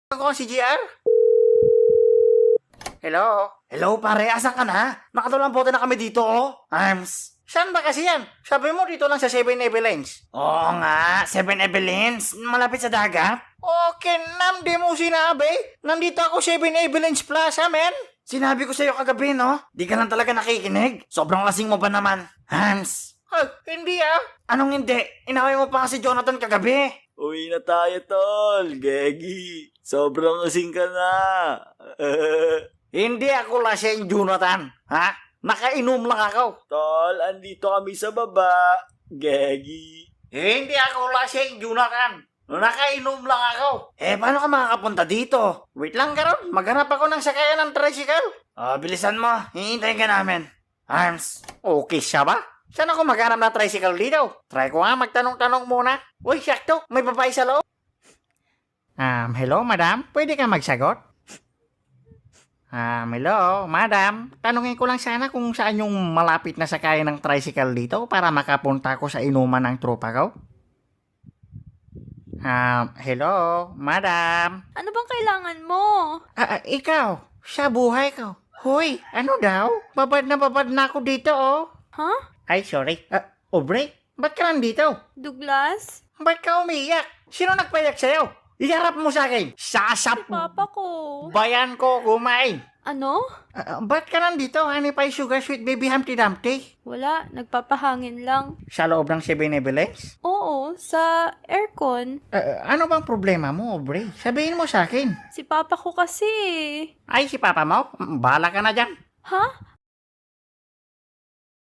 Ako si GR? Hello? Hello pare, asan ka na? Nakatulambutan na kami dito oh. Arms. Saan ba kasi yan? Sabi mo dito lang sa 7 Evelyn's. Oo nga, 7 Evelyn's. Malapit sa dagat. Okay, nam, di mo sinabi. Nandito ako 7 Evelyn's Plaza, men. Sinabi ko sa'yo kagabi, no? Di ka lang talaga nakikinig. Sobrang lasing mo ba naman? Hans. Hindi ah. Anong hindi? Inaway mo pa kasi Jonathan kagabi. Uwi na tayo, tol. Gegi. Sobrang lasing ka na. Hindi ako lasing, Jonathan. Ha? Nakainom lang ako. Tol, andito kami sa baba. Gegi. Hindi ako lasing, Jonathan. Nakainom lang ako. Paano ka makakapunta dito? Wait lang, Karon. Maghanap ako ng sakayan ng tricycle. Bilisan mo. Hihintayin ka namin. Arms. Okay siya ba? Saan ako maghanap ng tricycle dito? Try ko nga magtanong-tanong muna. Uy, sakto. May babae sa loob. Hello, madam. Pwede ka magsagot? Hello, madam. Tanungin ko lang sana kung saan yung malapit na sakayan ng tricycle dito para makapunta ko sa inuman ng tropa ko. Hello, madam. Ano bang kailangan mo? Ikaw, sa buhay ko. Hoy, ano daw? Babad na ako dito, oh. Ha? Ay, sorry. Aubrey, ba't ka nandito? Douglas? Ba't ka umiyak? Sino nagpayak sa'yo? Iharap mo sa akin. Si Sasap. Papa ko. Bayan ko kumain. Ano? Ba't ka nandito, honey pie sugar sweet baby Humpty Dumpty? Wala, nagpapahangin lang. Sa loob ng 7-Eleven? Oo, sa aircon. Ano bang problema mo, Aubrey? Sabihin mo sa akin. Si Papa ko kasi. Ay, si Papa mo? Bahala ka na dyan. Ha?